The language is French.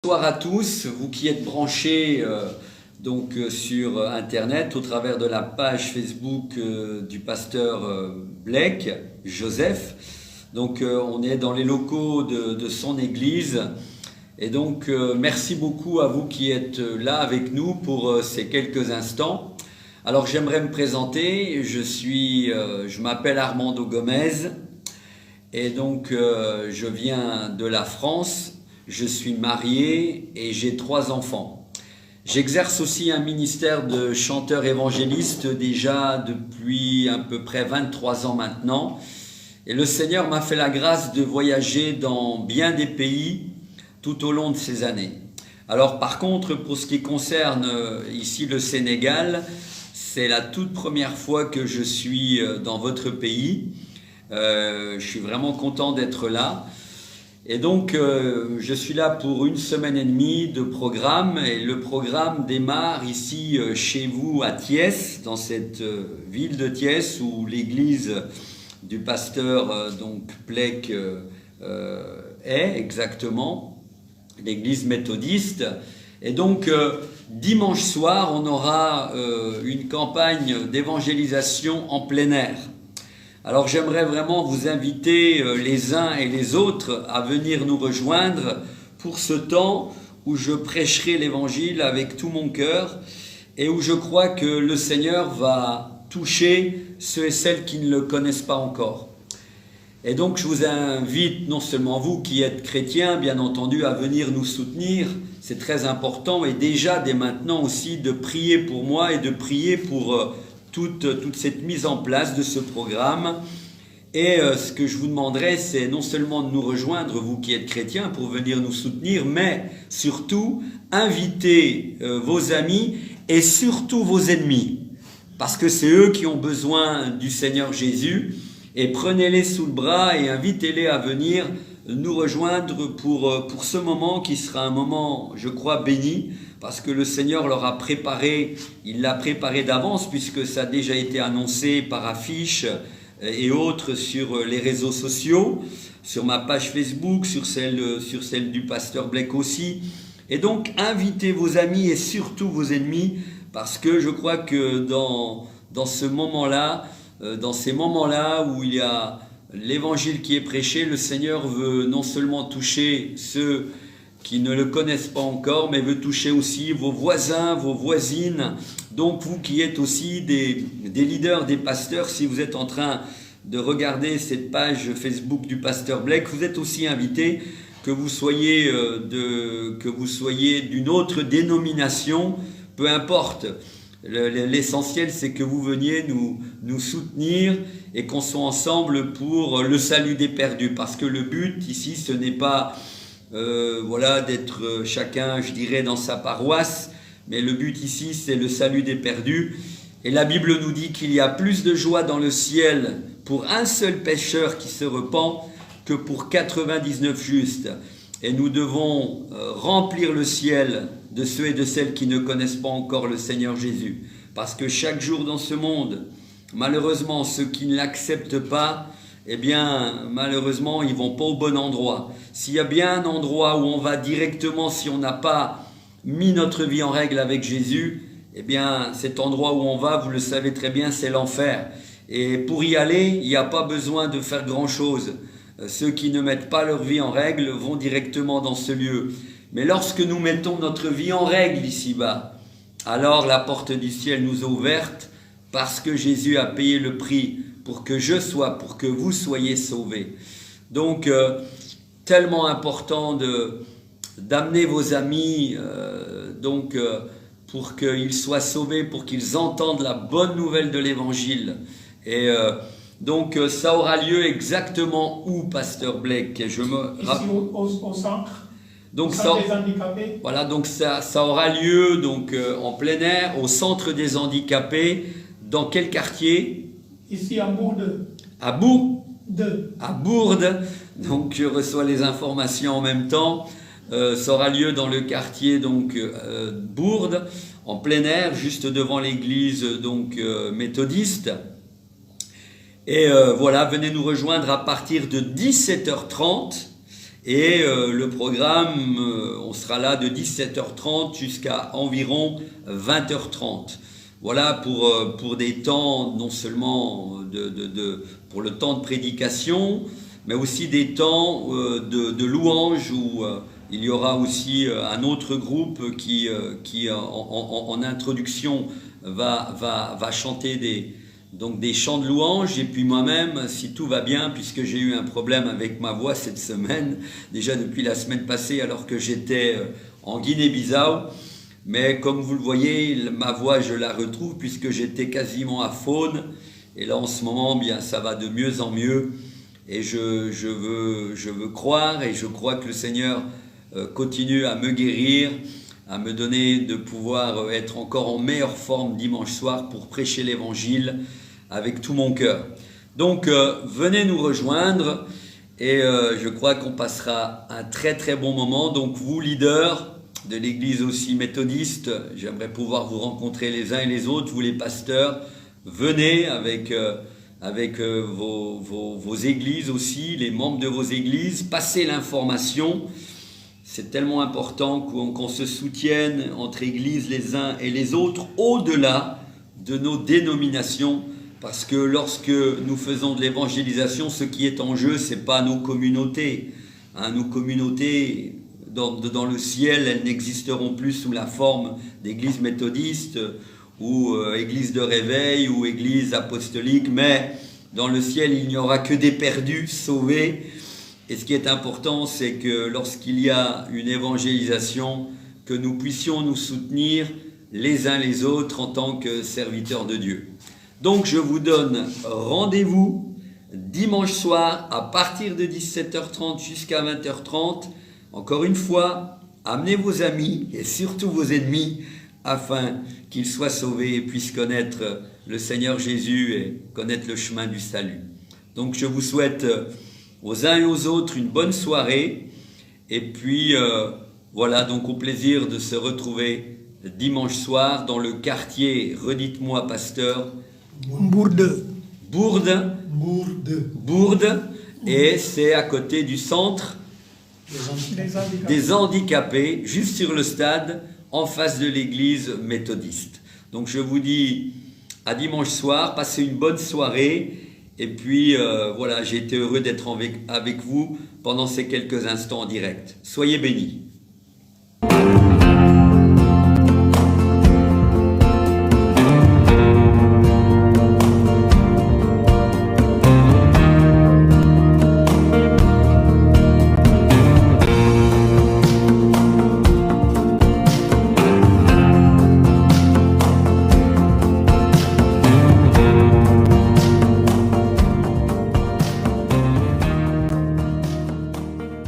Bonsoir à tous, vous qui êtes branchés sur Internet au travers de la page Facebook du pasteur Blake, Joseph. On est dans les locaux de son église. Et donc, merci beaucoup à vous qui êtes là avec nous pour ces quelques instants. Alors, j'aimerais me présenter. Je m'appelle Armando Gomez. Et donc, je viens de la France. Je suis marié et j'ai 3 enfants. J'exerce aussi un ministère de chanteur évangéliste déjà depuis à peu près 23 ans maintenant. Et le Seigneur m'a fait la grâce de voyager dans bien des pays tout au long de ces années. Alors par contre, pour ce qui concerne ici le Sénégal, c'est la toute première fois que je suis dans votre pays. Je suis vraiment content d'être là. Et donc, je suis là pour 1 semaine et demie de programme. Et le programme démarre ici chez vous à Thiès, dans cette ville de Thiès où l'église du pasteur Blake est exactement, l'église méthodiste. Et donc, dimanche soir, on aura une campagne d'évangélisation en plein air. Alors j'aimerais vraiment vous inviter les uns et les autres à venir nous rejoindre pour ce temps où je prêcherai l'évangile avec tout mon cœur et où je crois que le Seigneur va toucher ceux et celles qui ne le connaissent pas encore. Et donc je vous invite, non seulement vous qui êtes chrétiens, bien entendu, à venir nous soutenir, c'est très important, et déjà dès maintenant aussi de prier pour moi et de prier pour toute cette mise en place de ce programme. Et ce que je vous demanderai, c'est non seulement de nous rejoindre, vous qui êtes chrétiens, pour venir nous soutenir, mais surtout inviter vos amis et surtout vos ennemis, parce que c'est eux qui ont besoin du Seigneur Jésus. Et prenez-les sous le bras et invitez-les à venir nous rejoindre pour ce moment qui sera un moment, je crois, béni, parce que le Seigneur leur a préparé, il l'a préparé d'avance, puisque ça a déjà été annoncé par affiches et autres sur les réseaux sociaux, sur ma page Facebook, sur celle du pasteur Blake aussi. Et donc, invitez vos amis et surtout vos ennemis, parce que je crois que dans ce moment-là, dans ces moments-là où il y a l'évangile qui est prêché, le Seigneur veut non seulement toucher ceux qui ne le connaissent pas encore, mais veut toucher aussi vos voisins, vos voisines. Donc vous qui êtes aussi des leaders, des pasteurs, si vous êtes en train de regarder cette page Facebook du pasteur Blake, vous êtes aussi invités, que vous soyez d'une autre dénomination, peu importe. L'essentiel, c'est que vous veniez nous soutenir et qu'on soit ensemble pour le salut des perdus. Parce que le but ici, ce n'est pas d'être chacun, je dirais, dans sa paroisse, mais le but ici, c'est le salut des perdus. Et la Bible nous dit qu'il y a plus de joie dans le ciel pour un seul pécheur qui se repent que pour 99 justes. Et nous devons remplir le ciel de ceux et de celles qui ne connaissent pas encore le Seigneur Jésus. Parce que chaque jour dans ce monde, malheureusement, ceux qui ne l'acceptent pas, eh bien, malheureusement, ils vont pas au bon endroit. S'il y a bien un endroit où on va directement, si on n'a pas mis notre vie en règle avec Jésus, eh bien, cet endroit où on va, vous le savez très bien, c'est l'enfer. Et pour y aller, il n'y a pas besoin de faire grand-chose. Ceux qui ne mettent pas leur vie en règle vont directement dans ce lieu. Mais lorsque nous mettons notre vie en règle ici-bas, alors la porte du ciel nous est ouverte parce que Jésus a payé le prix pour que vous soyez sauvés. Donc, tellement important d'amener vos amis pour qu'ils soient sauvés, pour qu'ils entendent la bonne nouvelle de l'évangile. Et donc, ça aura lieu exactement où, pasteur Blake? Ici au centre. Donc, des handicapés. Voilà, donc ça aura lieu en plein air, au centre des handicapés. Dans quel quartier? Ici à Bourde. À Bourde. À Bourde. Donc je reçois les informations en même temps. Ça aura lieu dans le quartier Bourde, en plein air, juste devant l'église méthodiste. Et voilà, venez nous rejoindre à partir de 17h30. Et le programme, on sera là de 17h30 jusqu'à environ 20h30. Voilà pour des temps non seulement pour le temps de prédication, mais aussi des temps de louange où il y aura aussi un autre groupe qui en introduction va chanter des chants de louange. Et puis moi-même, si tout va bien, puisque j'ai eu un problème avec ma voix cette semaine, déjà depuis la semaine passée alors que j'étais en Guinée-Bissau, mais comme vous le voyez, ma voix je la retrouve puisque j'étais quasiment à faune, et là en ce moment bien ça va de mieux en mieux, et je veux croire, et je crois que le Seigneur continue à me guérir, à me donner de pouvoir être encore en meilleure forme dimanche soir pour prêcher l'évangile avec tout mon cœur. Donc venez nous rejoindre, et je crois qu'on passera un très très bon moment. Donc vous leaders de l'église aussi méthodiste, j'aimerais pouvoir vous rencontrer les uns et les autres. Vous les pasteurs, venez avec vos églises aussi, les membres de vos églises, passez l'information. C'est tellement important qu'on se soutienne entre églises les uns et les autres, au-delà de nos dénominations, parce que lorsque nous faisons de l'évangélisation, ce qui est en jeu, c'est pas nos communautés. Nos communautés dans le ciel, elles n'existeront plus sous la forme d'églises méthodistes ou églises de réveil ou églises apostoliques, mais dans le ciel, il n'y aura que des perdus sauvés. Et ce qui est important, c'est que lorsqu'il y a une évangélisation, que nous puissions nous soutenir les uns les autres en tant que serviteurs de Dieu. Donc je vous donne rendez-vous dimanche soir à partir de 17h30 jusqu'à 20h30. Encore une fois, amenez vos amis et surtout vos ennemis afin qu'ils soient sauvés et puissent connaître le Seigneur Jésus et connaître le chemin du salut. Donc je vous souhaite aux uns et aux autres une bonne soirée, et puis voilà, donc au plaisir de se retrouver dimanche soir dans le quartier, redites-moi pasteur, Bourde. Bourde, et c'est à côté du centre des handicapés, juste sur le stade, en face de l'église méthodiste. Donc je vous dis à dimanche soir, passez une bonne soirée, et puis voilà, j'ai été heureux d'être avec vous pendant ces quelques instants en direct. Soyez bénis.